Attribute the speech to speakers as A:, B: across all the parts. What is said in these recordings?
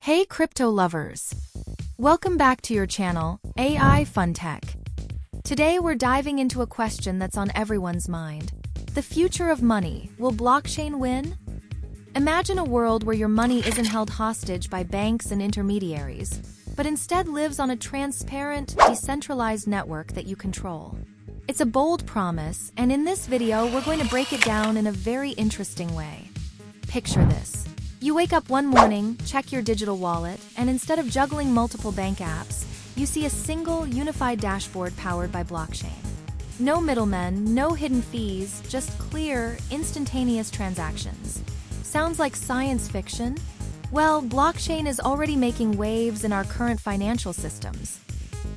A: Hey crypto lovers! Welcome back to your channel, AI FunTech. Today we're diving into a question that's on everyone's mind. The future of money. Will blockchain win? Imagine a world where your money isn't held hostage by banks and intermediaries, but instead lives on a transparent, decentralized network that you control. It's a bold promise, and in this video we're going to break it down in a very interesting way. Picture this. You wake up one morning, check your digital wallet, and instead of juggling multiple bank apps, you see a single, unified dashboard powered by blockchain. No middlemen, no hidden fees, just clear, instantaneous transactions. Sounds like science fiction? Well, blockchain is already making waves in our current financial systems.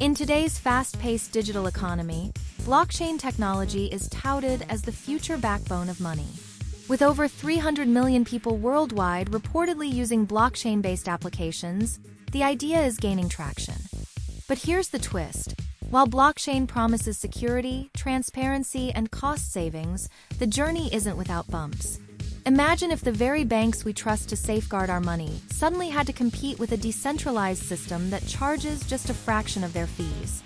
A: In today's fast-paced digital economy, blockchain technology is touted as the future backbone of money. With over 300 million people worldwide reportedly using blockchain-based applications, the idea is gaining traction. But here's the twist. While blockchain promises security, transparency, and cost savings, the journey isn't without bumps. Imagine if the very banks we trust to safeguard our money suddenly had to compete with a decentralized system that charges just a fraction of their fees.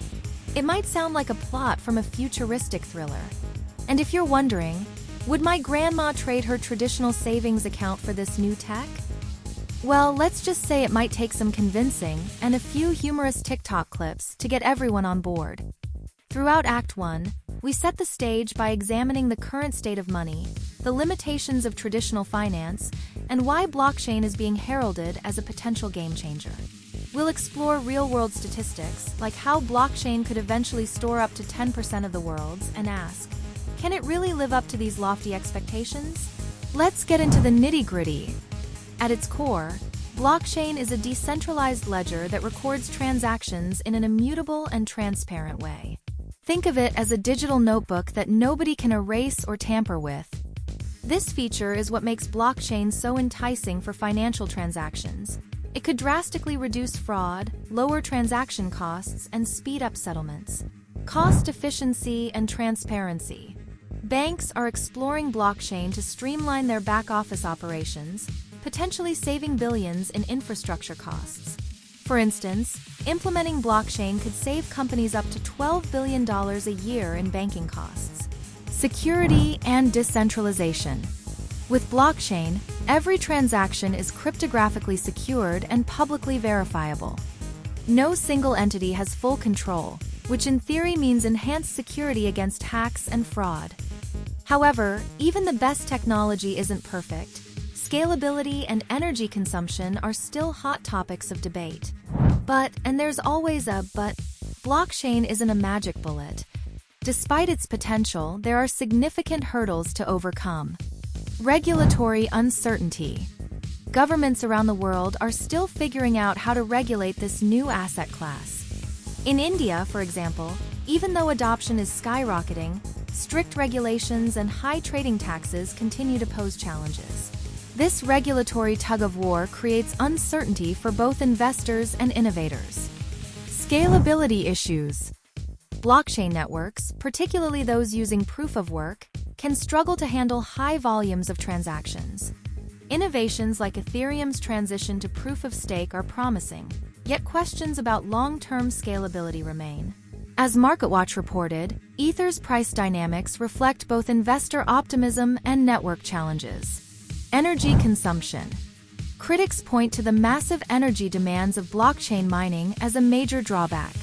A: It might sound like a plot from a futuristic thriller. And if you're wondering, would my grandma trade her traditional savings account for this new tech? Well, let's just say it might take some convincing and a few humorous TikTok clips to get everyone on board. Throughout Act 1, we set the stage by examining the current state of money, the limitations of traditional finance, and why blockchain is being heralded as a potential game changer. We'll explore real-world statistics, like how blockchain could eventually store up to 10% of the world's, and ask, can it really live up to these lofty expectations? Let's get into the nitty-gritty. At its core, blockchain is a decentralized ledger that records transactions in an immutable and transparent way. Think of it as a digital notebook that nobody can erase or tamper with. This feature is what makes blockchain so enticing for financial transactions. It could drastically reduce fraud, lower transaction costs, and speed up settlements. Cost efficiency and transparency. Banks are exploring blockchain to streamline their back-office operations, potentially saving billions in infrastructure costs. For instance, implementing blockchain could save companies up to $12 billion a year in banking costs. Security and decentralization. With blockchain, every transaction is cryptographically secured and publicly verifiable. No single entity has full control, which in theory means enhanced security against hacks and fraud. However, even the best technology isn't perfect. Scalability and energy consumption are still hot topics of debate. But, and there's always a but, blockchain isn't a magic bullet. Despite its potential, there are significant hurdles to overcome. Regulatory uncertainty. Governments around the world are still figuring out how to regulate this new asset class. In India, for example, even though adoption is skyrocketing, strict regulations and high trading taxes continue to pose challenges. This regulatory tug-of-war creates uncertainty for both investors and innovators. Scalability issues. Blockchain networks, particularly those using proof-of-work, can struggle to handle high volumes of transactions. Innovations like Ethereum's transition to proof-of-stake are promising, yet questions about long-term scalability remain. As MarketWatch reported, Ether's price dynamics reflect both investor optimism and network challenges. Energy consumption. Critics point to the massive energy demands of blockchain mining as a major drawback.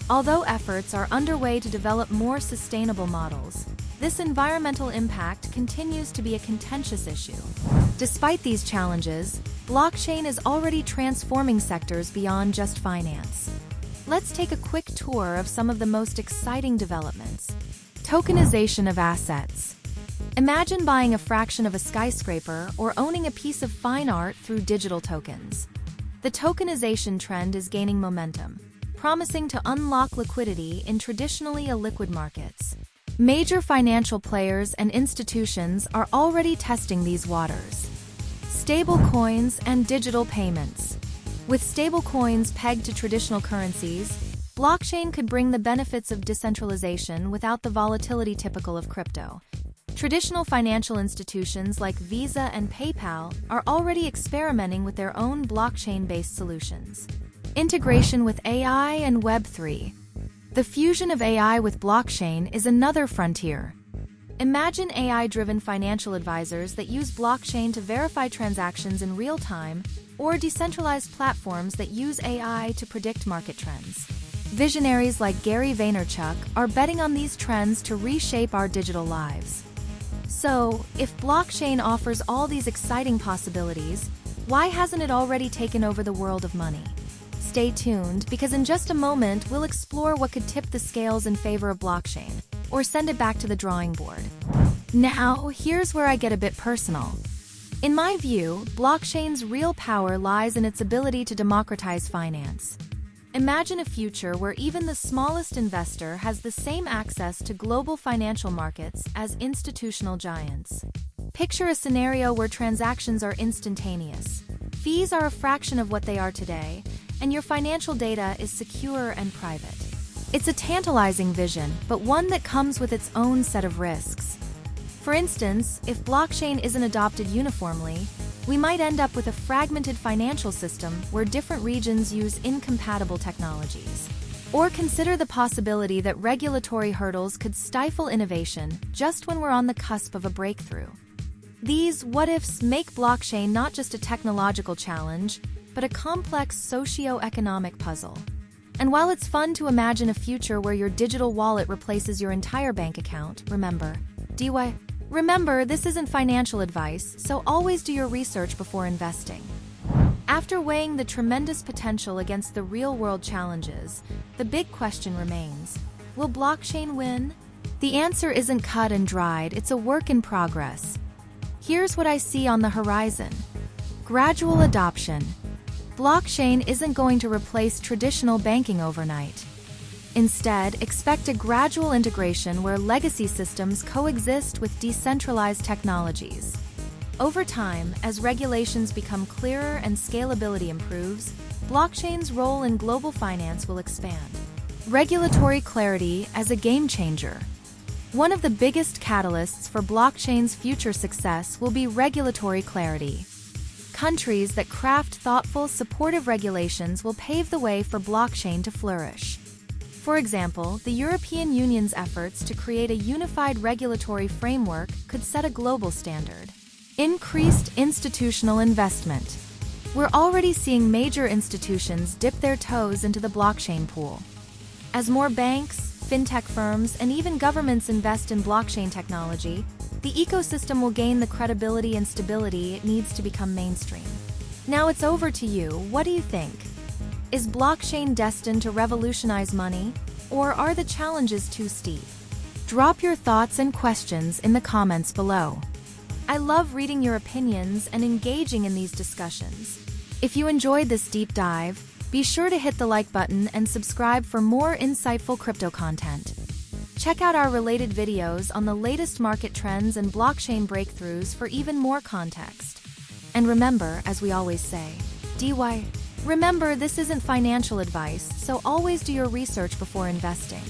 A: Although efforts are underway to develop more sustainable models, this environmental impact continues to be a contentious issue. Despite these challenges, blockchain is already transforming sectors beyond just finance. Let's take a quick tour of some of the most exciting developments. Tokenization of assets. Imagine buying a fraction of a skyscraper or owning a piece of fine art through digital tokens. The tokenization trend is gaining momentum, promising to unlock liquidity in traditionally illiquid markets. Major financial players and institutions are already testing these waters. Stablecoins and digital payments. With stablecoins pegged to traditional currencies, blockchain could bring the benefits of decentralization without the volatility typical of crypto. Traditional financial institutions like Visa and PayPal are already experimenting with their own blockchain-based solutions. Integration with AI and Web3. The fusion of AI with blockchain is another frontier. Imagine AI-driven financial advisors that use blockchain to verify transactions in real time, or decentralized platforms that use AI to predict market trends. Visionaries like Gary Vaynerchuk are betting on these trends to reshape our digital lives. So, if blockchain offers all these exciting possibilities, why hasn't it already taken over the world of money? Stay tuned, because in just a moment we'll explore what could tip the scales in favor of blockchain, or send it back to the drawing board. Now, here's where I get a bit personal. In my view, blockchain's real power lies in its ability to democratize finance. Imagine a future where even the smallest investor has the same access to global financial markets as institutional giants. Picture a scenario where transactions are instantaneous, fees are a fraction of what they are today, and your financial data is secure and private. It's a tantalizing vision, but one that comes with its own set of risks. For instance, if blockchain isn't adopted uniformly, we might end up with a fragmented financial system where different regions use incompatible technologies. Or consider the possibility that regulatory hurdles could stifle innovation just when we're on the cusp of a breakthrough. These what-ifs make blockchain not just a technological challenge, but a complex socio-economic puzzle. And while it's fun to imagine a future where your digital wallet replaces your entire bank account, Remember, this isn't financial advice, so always do your research before investing. After weighing the tremendous potential against the real-world challenges, the big question remains: will blockchain win? The answer isn't cut and dried, it's a work in progress. Here's what I see on the horizon. Gradual adoption. Blockchain isn't going to replace traditional banking overnight. Instead, expect a gradual integration where legacy systems coexist with decentralized technologies. Over time, as regulations become clearer and scalability improves, blockchain's role in global finance will expand. Regulatory clarity as a game changer. One of the biggest catalysts for blockchain's future success will be regulatory clarity. Countries that craft thoughtful, supportive regulations will pave the way for blockchain to flourish. For example, the European Union's efforts to create a unified regulatory framework could set a global standard. Increased institutional investment. We're already seeing major institutions dip their toes into the blockchain pool. As more banks, FinTech firms, and even governments invest in blockchain technology, the ecosystem will gain the credibility and stability it needs to become mainstream. Now it's over to you. What do you think? Is blockchain destined to revolutionize money, or are the challenges too steep? Drop your thoughts and questions in the comments below. I love reading your opinions and engaging in these discussions. If you enjoyed this deep dive, be sure to hit the like button and subscribe for more insightful crypto content. Check out our related videos on the latest market trends and blockchain breakthroughs for even more context. And remember, as we always say, Remember, this isn't financial advice, so always do your research before investing.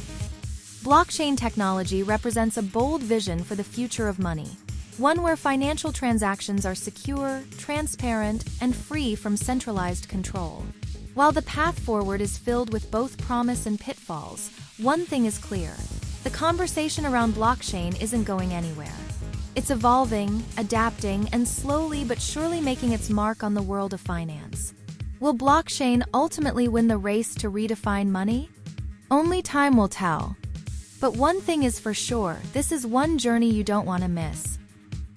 A: Blockchain technology represents a bold vision for the future of money, one where financial transactions are secure, transparent, and free from centralized control. While the path forward is filled with both promise and pitfalls, one thing is clear: the conversation around blockchain isn't going anywhere. It's evolving, adapting, and slowly but surely making its mark on the world of finance. Will blockchain ultimately win the race to redefine money? Only time will tell. But one thing is for sure, this is one journey you don't want to miss.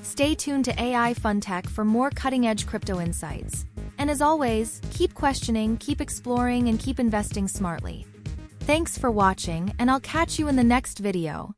A: Stay tuned to AI FunTech for more cutting-edge crypto insights. And as always, keep questioning, keep exploring, and keep investing smartly. Thanks for watching, and I'll catch you in the next video.